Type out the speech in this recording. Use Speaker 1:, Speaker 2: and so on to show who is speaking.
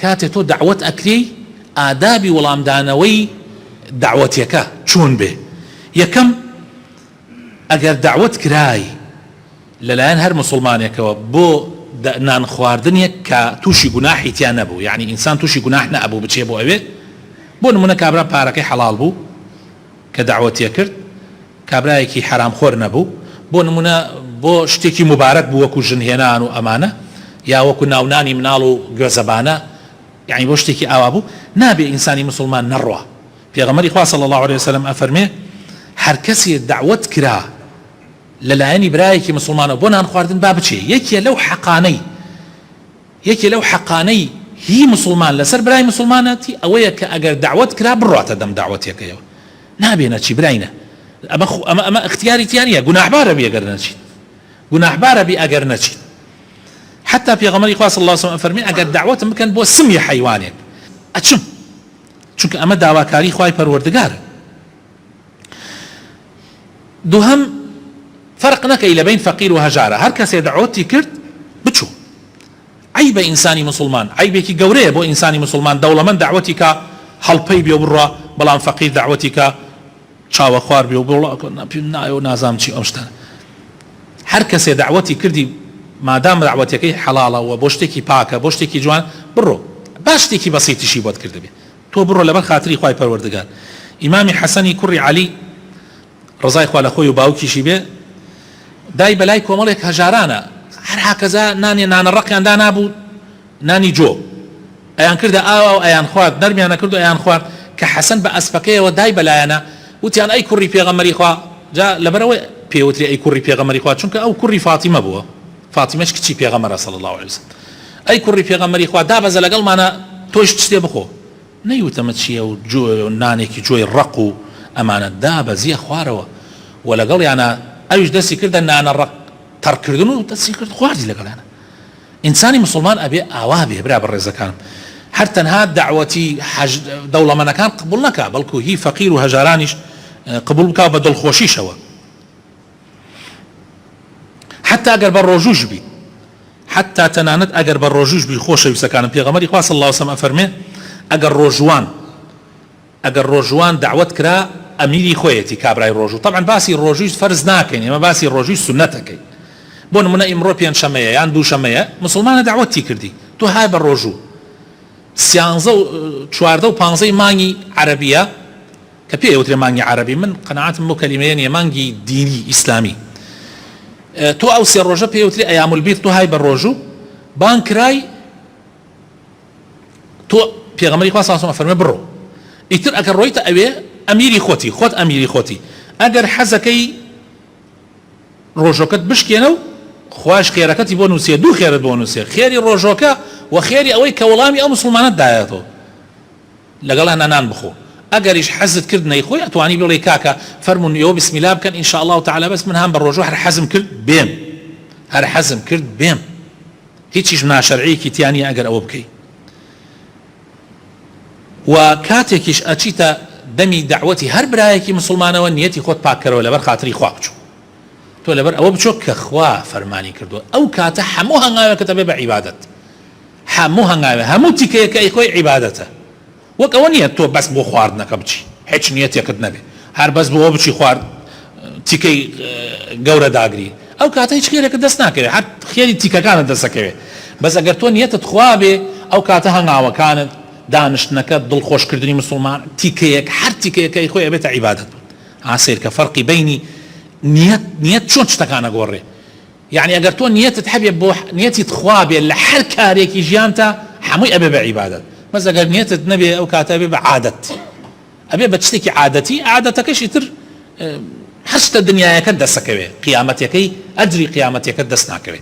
Speaker 1: کاتێ تۆ دعوت ئەکرێی ئادابی وەڵامدانەوەی دعوەتیەکە چۆن بێ. یەکەم ئەگەر دعوت کرای لەلایەن هەر مسلمانێکەوە بۆ نان خواردنێک کە تووشی گوناحی تیان نەبوو، یعنی ئینسان تووشی گوناح نەبوو بچێ بۆ ئەوێ، بۆ نمونە کابرا پارەکەی حەڵال بوو کە دعوەتیە کرد، کابرایەکی حرامخۆر نەبوو، بۆ نمونە بۆ شتێکی مبارەک بوو وەکو ژنهێنان و ئەمانە، یا وەکو ناونانی مناڵ و گوێزەبانە، یعنی بۆ شتێکی ئاوا بوو، نابێ ئینسانی مسلمان نەڕوا. پێغەمبەری خوا صلی الله علیه وسلم ئەفەرمێ هەر کەسێ دعوت کرا لەلایەنی برایەکی مسلمانە بۆ نان خواردن با بچێ، یەکێ لەو حەقانەی هی مسلمان لەسەر برای مسلمانەتی ئەوەیە کە ئەگەر دعوت کرا بڕاتە دەم دعوەتێکەوە، نابێنە چی براینە، ئەمە اختیاری تیانە، گوناحبارە بی ئەگەر نەچیت، گوناحبارە بی ئەگەر نەچیت. حتى پێغەمبەری خوا صلی الله علیه و سلم فەرمی ئەگەر دعوتم بکەن بۆ سمی حیوانێک ئەچم، چونکە ئەمە داواکاری خوای پەروەردگارە. دووهەم فرق نەکەی لە بین فەقیر و هەژارە، هەر کەسێ دعوەتی کرد بچوو. عیبە ئینسانی مسلمان، عیبێکی گەورەیە بۆ ئینسانی مسلمان دەوڵەمەند دعوەتی کە هەڵپەی بێ و بڕوا، بەڵام فەقیر دعوەتی کە چاوە خوار بێ و بڵێ نایە و نازام چی ئەو شتانە. هەر کەسێ دعوەتی کردی مادام دعوەتەکەی حەڵاڵە و بۆ شتێکی پاکە، بۆ شتێکی جوان بڕۆ، با شتێکی بەسیتیشی بۆت کردبێ، تۆ بڕۆ لەبەر خاتری خوای پەروەردگار. ئیمامی حەسەنی کوڕی عەلی ڕزای خوا لە خۆی و باوکیشی بێ دای بەلای کۆمەڵێک هەژارانە، هەر هاکەزا نانە ڕقیان دا نابوو، نانی جۆ ئەیان کردە ئاوا و ئەیان خوارد، نەرمیانە کرد و ئەیان خوارد، کە حەسەن بە ئەسپەکەیەوە دای بەلایەنە وتیان ئەی کوڕی پێغەمبەری خوا، جا لەبەرەوەی پێوتری ئەی کوڕی پێغەمبەری خوا، چونکە ئەو کوڕی فاتیمە بووە، فاتیمەش کچی پێغەمبەرە صلی الله علیه وسلم. ئەی کوڕی پێغەمبەری خوا دابەزە لەگەڵمانە تۆش شتێ بخۆ، نەیوتەمە چییە و جۆ نانێکی جۆی ڕق و ئەمانە دابەزیە خوارەوە، و لەگەڵ یانە ئەویش دەستی کردە نانە ڕق تەڕکردن و دەستی کرد خواردی لەگەڵیانە. ئینسانی مسلمان ئەبێ ئاوا بێ برا بەڕێزەکانم، هەر تەنها دعوەتی دەوڵەمەندەکان قبول نەکا، بەڵکو هی فەقیر و هەژارانیش قبول بکا بە دڵخۆشیشەوە، حتى ئەگەر بە ڕۆژوش بی، حتى تەنانەت ئەگەر بە ڕۆژوش بی. خۆشەویستەکانم پێغەمبەری خوا صلی الله علیه وسلم ئەفەرمێ ئەگەر ڕۆژوان دعوت کرا ئەمیری خۆیەتی کابرای ڕۆژوو، طبعا باسی ڕۆژووی فەرز ناکەین، ئێمە باسی ڕۆژووی سونەتەکەین. بۆ نمونە ئیمڕۆ پێنجشەمەیە یان دووشەمەیە مسلمانە دعوەتی کردی، تۆ های بە ڕۆژوو 13 و 14 و 15 مانگی عەرەبیە کە پێوترێ مانگی عەرەبی، من قەناعەتم بۆ کەلیمەیە نیە، مانگی دینی ئیسلامی، تۆ ئەو سێ ڕۆژە پێوتری ئەیام البیض، تۆ های بە ڕۆژوو بان کرای، تۆ پێغەمبەری خوا صلی الله علیه و سلم فەرمێ بڕۆ، ئیتر ئەگەر ڕۆیتە ئەوێ ئەمیری خۆتی، خۆت ئەمیری خۆتی، ئەگەر حەزەکەی ڕۆژۆکەت بشکێنە و خوش خێرەکەتی بۆ نووسێ، دوو خێرت بۆ نووسێ، خێری ڕۆژۆکە و خێری ئەوەی کە وەڵامی ئەو مسلمانەت دایەتەوە، لەگەڵ نان بخۆ. ئەگەریش حەزت کرد نەیخۆی ئەتوانی بڵێ کاکە فەرمون ئێوە بسم الله بکەن ئین شاء الله تعالی، بەس من هەم بە ڕۆژوو هەر حەزم کرد بێم، هەر حەزم کرد بێم، هیچیش ناشەرعیەکی تیانە ئەگەر ئەوە بکەی. و کاتێکیش ئەچیتە دەمی دعوەتی هەر برایەکی مسلمانەوە نیەتی خۆت پاکەرەوە لەبەر خاتری خوا بچوو، تۆ لەبەر ئەوە بچۆ کە خوا فەرمانی کردووە، ئەو کاتە هەموو هەنگاوێکەکە بێ بە عیبادەت، هەموو هەنگاوێ هەموو تیکەیەکەی خۆی عیبادەتە، وەک ئەوە نییە تۆ بەس بۆ خواردنەکە بچی، هیچ نیەتێکت نەبێ، هەر بەس بۆ بچی خوارد تیکەی گەورە داگری، ئەو کاتە هیچ خێرێکت دەست ناکەوێت، هەر خێری تیکەکانت دەستەکەوێت، بەس ئەگەر تۆ نیەتت خوا بێ، ئەو کاتە هەنگاوەکانت دانشتنەکە دڵخۆشکردنی مسلمان تیکەیەک هەر تیکەیەکەی خۆی ئەبێتە عیبادەت بوون. ئاسێر کە فەرقی بینی نیەت چۆن شتەکانە گۆڕێ، یعنی ئەگەر تۆ نیەتت هەبێ بۆ نیەتیت خوا بێ لە هەر کارێکی ژیانتە هەمووی ئەبێ بە عیبادەت، بەس ئەگەر نیەتت نەبێ ئەو کاتە بێ بە عادەت، ئەبێ بە شتێکی عادەتی، عادەتەکەشی تر هەر شتە دنیایەکە دەستەکەوێ، قیامەتەکەی ئەجری قیامەتەکە دەست ناکەوێت.